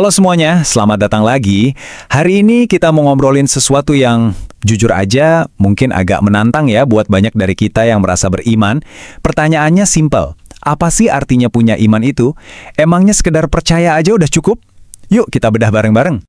Halo semuanya, selamat datang lagi. Hari ini kita mau ngobrolin sesuatu yang jujur aja mungkin agak menantang ya buat banyak dari kita yang merasa beriman. Pertanyaannya simple, apa sih artinya punya iman itu? Emangnya sekedar percaya aja udah cukup? Yuk kita bedah bareng-bareng.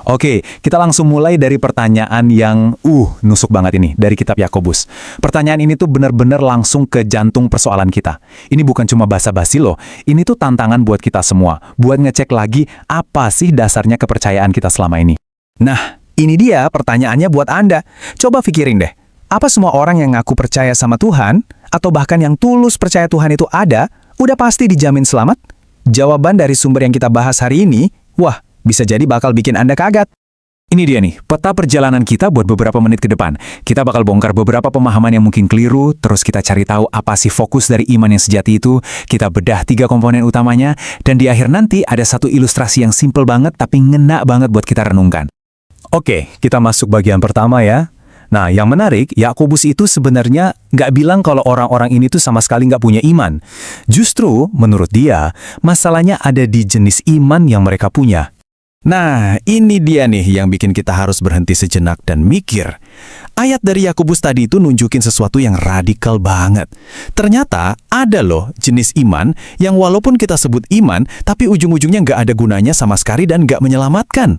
Oke, kita langsung mulai dari pertanyaan yang nusuk banget ini, dari kitab Yakobus. Pertanyaan ini tuh bener-bener langsung ke jantung persoalan kita. Ini bukan cuma basa-basi loh, ini tuh tantangan buat kita semua, buat ngecek lagi apa sih dasarnya kepercayaan kita selama ini. Nah, ini dia pertanyaannya buat Anda. Coba pikirin deh, apa semua orang yang ngaku percaya sama Tuhan, atau bahkan yang tulus percaya Tuhan itu ada, udah pasti dijamin selamat? Jawaban dari sumber yang kita bahas hari ini, bisa jadi bakal bikin Anda kaget. Ini dia nih, peta perjalanan kita buat beberapa menit ke depan. Kita bakal bongkar beberapa pemahaman yang mungkin keliru, terus kita cari tahu apa sih fokus dari iman yang sejati itu, kita bedah 3 komponen utamanya, dan di akhir nanti ada satu ilustrasi yang simple banget tapi ngena banget buat kita renungkan. Oke, kita masuk bagian pertama ya. Nah, yang menarik, Yakobus itu sebenarnya nggak bilang kalau orang-orang ini tuh sama sekali nggak punya iman. Justru, menurut dia, masalahnya ada di jenis iman yang mereka punya. Nah, ini dia nih yang bikin kita harus berhenti sejenak dan mikir. Ayat dari Yakobus tadi itu nunjukin sesuatu yang radikal banget. Ternyata ada loh jenis iman yang walaupun kita sebut iman, tapi ujung-ujungnya nggak ada gunanya sama sekali dan nggak menyelamatkan.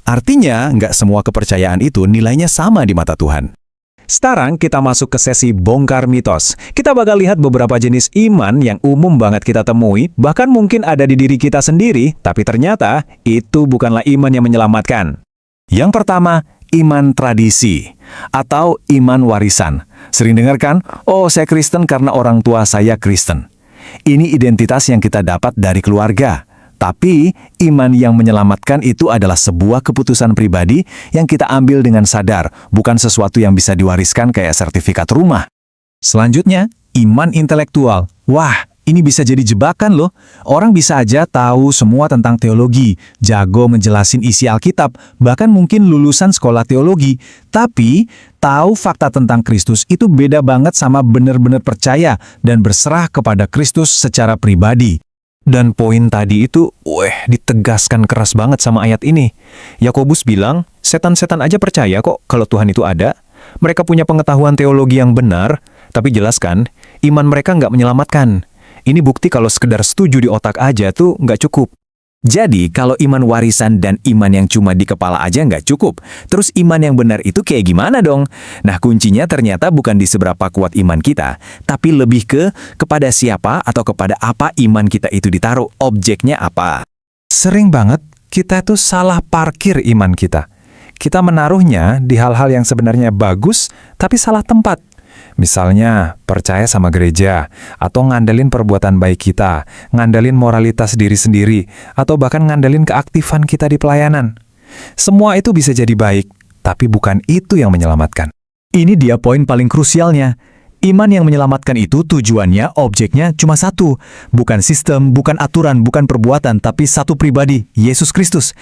Artinya, nggak semua kepercayaan itu nilainya sama di mata Tuhan. Sekarang kita masuk ke sesi bongkar mitos. Kita bakal lihat beberapa jenis iman yang umum banget kita temui, bahkan mungkin ada di diri kita sendiri, tapi ternyata itu bukanlah iman yang menyelamatkan. Yang pertama, iman tradisi atau iman warisan. Sering dengar kan? Oh, saya Kristen karena orang tua saya Kristen. Ini identitas yang kita dapat dari keluarga. Tapi, iman yang menyelamatkan itu adalah sebuah keputusan pribadi yang kita ambil dengan sadar, bukan sesuatu yang bisa diwariskan kayak sertifikat rumah. Selanjutnya, iman intelektual. Wah, ini bisa jadi jebakan loh. Orang bisa aja tahu semua tentang teologi, jago menjelasin isi Alkitab, bahkan mungkin lulusan sekolah teologi. Tapi, tahu fakta tentang Kristus itu beda banget sama benar-benar percaya dan berserah kepada Kristus secara pribadi. Dan poin tadi itu, ditegaskan keras banget sama ayat ini. Yakobus bilang, setan-setan aja percaya kok kalau Tuhan itu ada. Mereka punya pengetahuan teologi yang benar, tapi jelaskan, iman mereka nggak menyelamatkan. Ini bukti kalau sekedar setuju di otak aja tuh nggak cukup. Jadi, kalau iman warisan dan iman yang cuma di kepala aja nggak cukup, terus iman yang benar itu kayak gimana dong? Nah, kuncinya ternyata bukan di seberapa kuat iman kita, tapi lebih kepada siapa atau kepada apa iman kita itu ditaruh, objeknya apa. Sering banget kita tuh salah parkir iman kita. Kita menaruhnya di hal-hal yang sebenarnya bagus, tapi salah tempat. Misalnya, percaya sama gereja, atau ngandelin perbuatan baik kita, ngandelin moralitas diri sendiri, atau bahkan ngandelin keaktifan kita di pelayanan. Semua itu bisa jadi baik, tapi bukan itu yang menyelamatkan. Ini dia poin paling krusialnya. Iman yang menyelamatkan itu tujuannya, objeknya cuma satu. Bukan sistem, bukan aturan, bukan perbuatan, tapi satu pribadi, Yesus Kristus.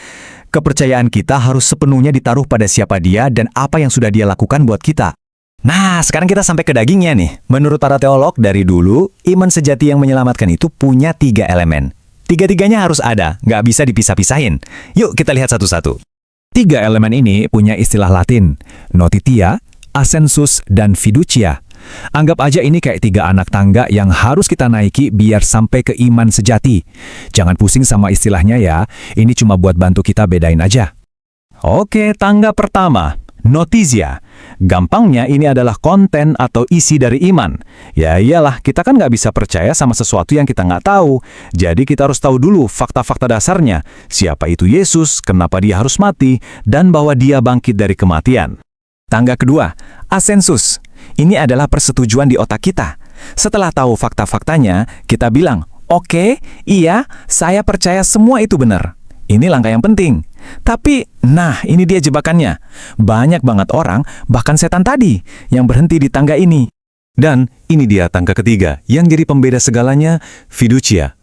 Kepercayaan kita harus sepenuhnya ditaruh pada siapa Dia dan apa yang sudah Dia lakukan buat kita. Nah, sekarang kita sampai ke dagingnya nih. Menurut para teolog dari dulu, iman sejati yang menyelamatkan itu punya 3 elemen. Tiga-tiganya harus ada, nggak bisa dipisah-pisahin. Yuk kita lihat satu-satu. 3 elemen ini punya istilah Latin, notitia, assensus, dan fiducia. Anggap aja ini kayak 3 anak tangga yang harus kita naiki biar sampai ke iman sejati. Jangan pusing sama istilahnya ya, ini cuma buat bantu kita bedain aja. Oke, tangga pertama. Notisia. Gampangnya ini adalah konten atau isi dari iman. Ya iyalah, kita kan nggak bisa percaya sama sesuatu yang kita nggak tahu. Jadi kita harus tahu dulu fakta-fakta dasarnya. Siapa itu Yesus, kenapa Dia harus mati, dan bahwa Dia bangkit dari kematian. Tangga kedua, assensus. Ini adalah persetujuan di otak kita. Setelah tahu fakta-faktanya, kita bilang, oke, iya, saya percaya semua itu benar. Ini langkah yang penting. Tapi, ini dia jebakannya. Banyak banget orang, bahkan setan tadi, yang berhenti di tangga ini. Dan ini dia tangga ketiga, yang jadi pembeda segalanya, fiducia.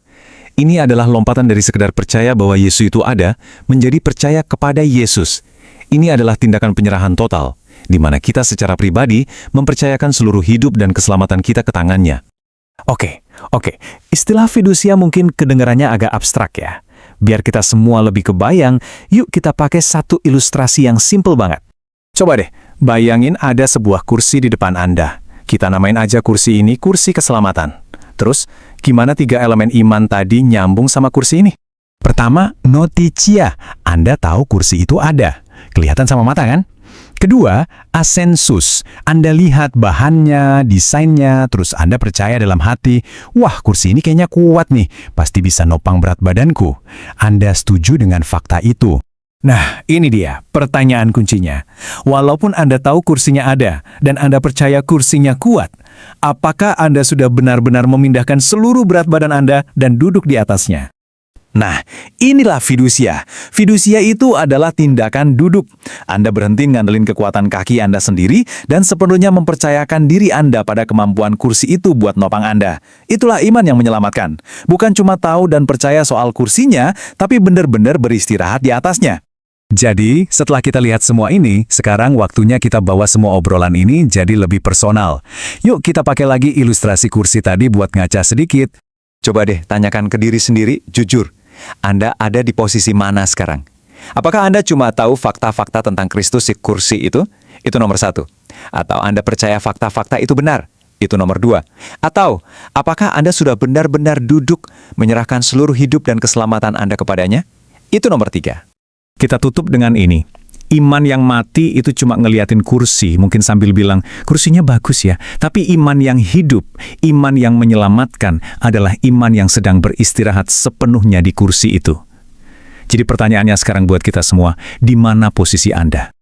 Ini adalah lompatan dari sekedar percaya bahwa Yesus itu ada, menjadi percaya kepada Yesus. Ini adalah tindakan penyerahan total, di mana kita secara pribadi mempercayakan seluruh hidup dan keselamatan kita ke tangannya. Oke. Istilah fiducia mungkin kedengarannya agak abstrak ya. Biar kita semua lebih kebayang, yuk kita pakai satu ilustrasi yang simple banget. Coba deh, bayangin ada sebuah kursi di depan Anda. Kita namain aja kursi ini kursi keselamatan. Terus, gimana 3 elemen iman tadi nyambung sama kursi ini? Pertama, notitia. Anda tahu kursi itu ada. Kelihatan sama mata kan? Kedua, asensus. Anda lihat bahannya, desainnya, terus Anda percaya dalam hati, wah kursi ini kayaknya kuat nih, pasti bisa nopang berat badanku. Anda setuju dengan fakta itu. Nah, ini dia pertanyaan kuncinya. Walaupun Anda tahu kursinya ada, dan Anda percaya kursinya kuat, apakah Anda sudah benar-benar memindahkan seluruh berat badan Anda dan duduk di atasnya? Nah, inilah fidusia. Fidusia itu adalah tindakan duduk. Anda berhenti ngandelin kekuatan kaki Anda sendiri dan sepenuhnya mempercayakan diri Anda pada kemampuan kursi itu buat nopang Anda. Itulah iman yang menyelamatkan. Bukan cuma tahu dan percaya soal kursinya, tapi benar-benar beristirahat di atasnya. Jadi, setelah kita lihat semua ini, sekarang waktunya kita bawa semua obrolan ini jadi lebih personal. Yuk kita pakai lagi ilustrasi kursi tadi buat ngaca sedikit. Coba deh tanyakan ke diri sendiri, jujur. Anda ada di posisi mana sekarang? Apakah Anda cuma tahu fakta-fakta tentang Kristus di kursi itu? Itu nomor 1. Atau Anda percaya fakta-fakta itu benar? Itu nomor 2. Atau, apakah Anda sudah benar-benar duduk, menyerahkan seluruh hidup dan keselamatan Anda kepadanya? Itu nomor 3. Kita tutup dengan ini. Iman yang mati itu cuma ngeliatin kursi, mungkin sambil bilang, kursinya bagus ya. Tapi iman yang hidup, iman yang menyelamatkan adalah iman yang sedang beristirahat sepenuhnya di kursi itu. Jadi pertanyaannya sekarang buat kita semua, di mana posisi Anda?